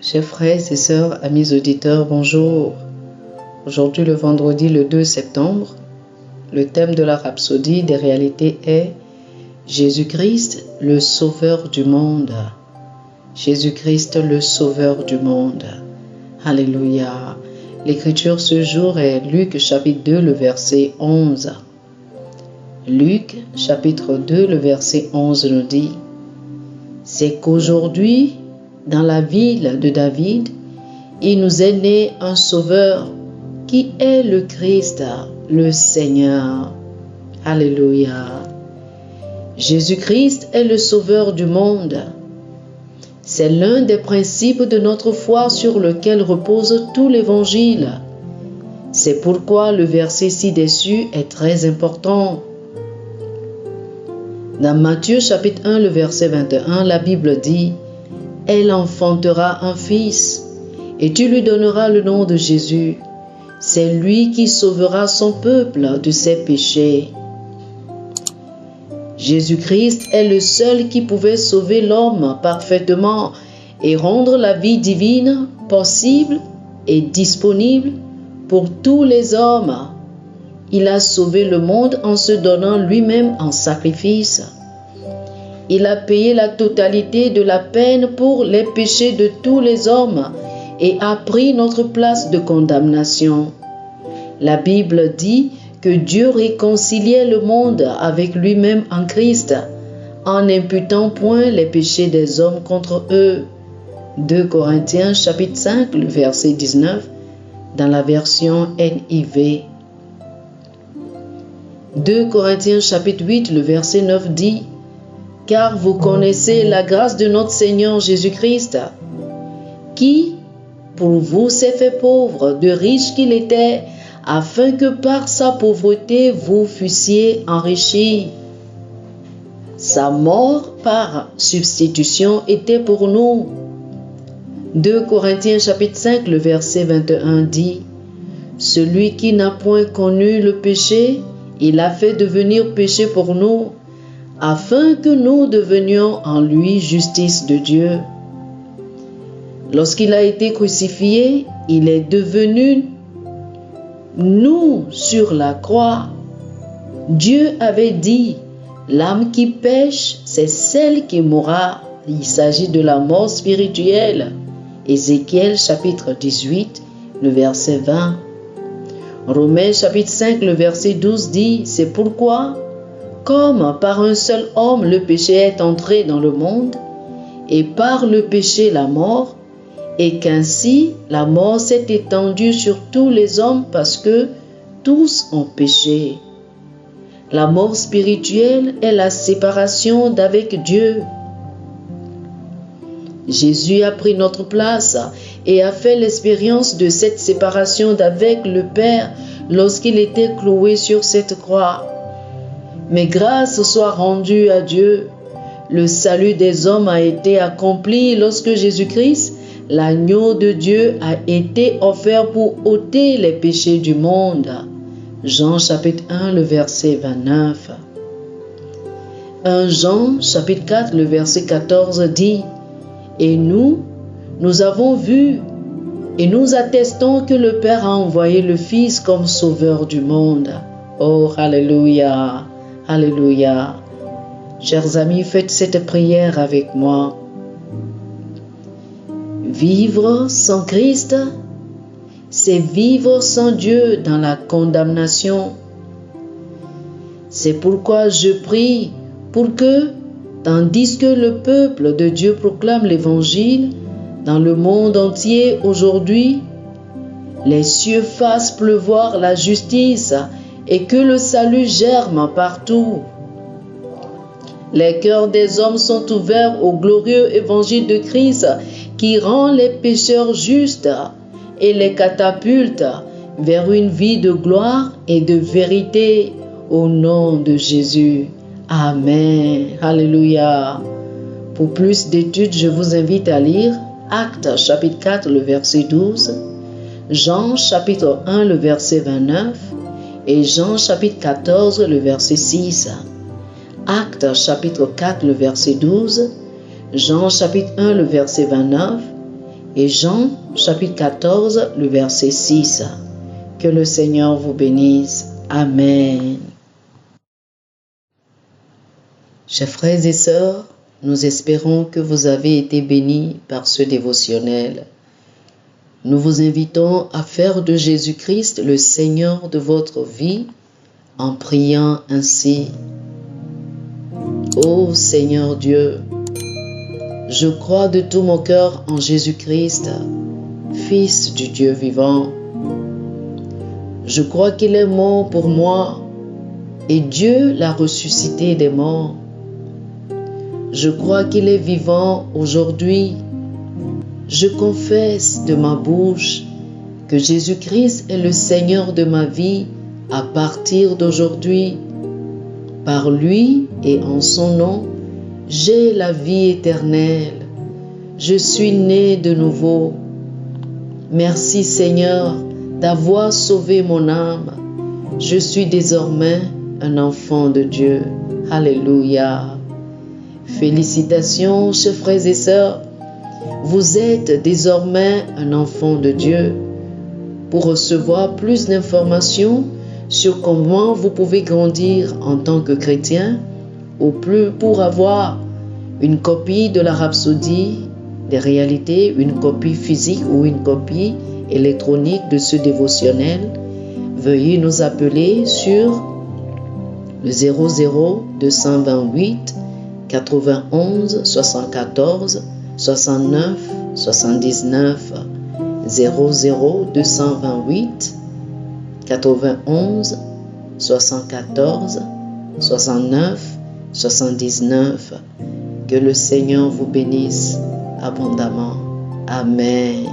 Chers frères et sœurs, amis auditeurs, bonjour. Aujourd'hui, le vendredi, le 2 septembre, le thème de la rhapsodie des réalités est Jésus-Christ, le Sauveur du monde. Jésus-Christ, le Sauveur du monde. Alléluia. L'écriture ce jour est Luc chapitre 2, le verset 11. Luc chapitre 2, le verset 11 nous dit « C'est qu'aujourd'hui, dans la ville de David, il nous est né un Sauveur qui est le Christ, le Seigneur. » Alléluia. Jésus-Christ est le Sauveur du monde. C'est l'un des principes de notre foi sur lequel repose tout l'Évangile. C'est pourquoi le verset ci-dessus est très important. Dans Matthieu chapitre 1, le verset 21, la Bible dit « Elle enfantera un fils, et tu lui donneras le nom de Jésus. C'est lui qui sauvera son peuple de ses péchés. » Jésus-Christ est le seul qui pouvait sauver l'homme parfaitement et rendre la vie divine possible et disponible pour tous les hommes. Il a sauvé le monde en se donnant lui-même en sacrifice. Il a payé la totalité de la peine pour les péchés de tous les hommes et a pris notre place de condamnation. La Bible dit que Dieu réconciliait le monde avec lui-même en Christ, en n'imputant point les péchés des hommes contre eux. 2 Corinthiens chapitre 5, le verset 19, dans la version NIV. 2 Corinthiens chapitre 8, le verset 9 dit « Car vous connaissez la grâce de notre Seigneur Jésus-Christ, qui, pour vous, s'est fait pauvre, de riche qu'il était, afin que par sa pauvreté vous fussiez enrichis. Sa mort par substitution était pour nous. » 2 Corinthiens chapitre 5, le verset 21 dit « Celui qui n'a point connu le péché, il a fait devenir péché pour nous, afin que nous devenions en lui justice de Dieu. » Lorsqu'il a été crucifié, il est devenu nous sur la croix. Dieu avait dit, l'âme qui pêche, c'est celle qui mourra. Il s'agit de la mort spirituelle. Ézéchiel chapitre 18, le verset 20. Romains chapitre 5, le verset 12 dit, c'est pourquoi, comme par un seul homme le péché est entré dans le monde, et par le péché la mort, et qu'ainsi la mort s'est étendue sur tous les hommes parce que tous ont péché. La mort spirituelle est la séparation d'avec Dieu. Jésus a pris notre place et a fait l'expérience de cette séparation d'avec le Père lorsqu'il était cloué sur cette croix. Mais grâce soit rendue à Dieu, le salut des hommes a été accompli lorsque Jésus-Christ, l'agneau de Dieu, a été offert pour ôter les péchés du monde. Jean chapitre 1, le verset 29. 1 Jean chapitre 4, le verset 14 dit « Et nous avons vu et nous attestons que le Père a envoyé le Fils comme sauveur du monde. » Oh, alléluia, alléluia. Chers amis, faites cette prière avec moi. Vivre sans Christ, c'est vivre sans Dieu dans la condamnation. C'est pourquoi je prie pour que, tandis que le peuple de Dieu proclame l'Évangile dans le monde entier aujourd'hui, les cieux fassent pleuvoir la justice et que le salut germe partout. Les cœurs des hommes sont ouverts au glorieux évangile de Christ qui rend les pécheurs justes et les catapulte vers une vie de gloire et de vérité au nom de Jésus. Amen. Alléluia. Pour plus d'études, je vous invite à lire Actes chapitre 4, le verset 12, Jean chapitre 1, le verset 29 et Jean chapitre 14, le verset 6. Actes chapitre 4, le verset 12, Jean chapitre 1, le verset 29 et Jean chapitre 14, le verset 6. Que le Seigneur vous bénisse. Amen. Chers frères et sœurs, nous espérons que vous avez été bénis par ce dévotionnel. Nous vous invitons à faire de Jésus-Christ le Seigneur de votre vie en priant ainsi. Ô Seigneur Dieu, je crois de tout mon cœur en Jésus-Christ, Fils du Dieu vivant. Je crois qu'il est mort pour moi et Dieu l'a ressuscité des morts. Je crois qu'il est vivant aujourd'hui. Je confesse de ma bouche que Jésus-Christ est le Seigneur de ma vie à partir d'aujourd'hui. Par lui et en son nom, j'ai la vie éternelle. Je suis né de nouveau. Merci Seigneur d'avoir sauvé mon âme. Je suis désormais un enfant de Dieu. Alléluia. Félicitations, chers frères et sœurs. Vous êtes désormais un enfant de Dieu. Pour recevoir plus d'informations sur comment vous pouvez grandir en tant que chrétien, ou plus pour avoir une copie de la Rhapsodie des réalités, une copie physique ou une copie électronique de ce dévotionnel, veuillez nous appeler sur le 00 228 91 74 69 79 00 228 91 74 69 79. Que le Seigneur vous bénisse abondamment. Amen.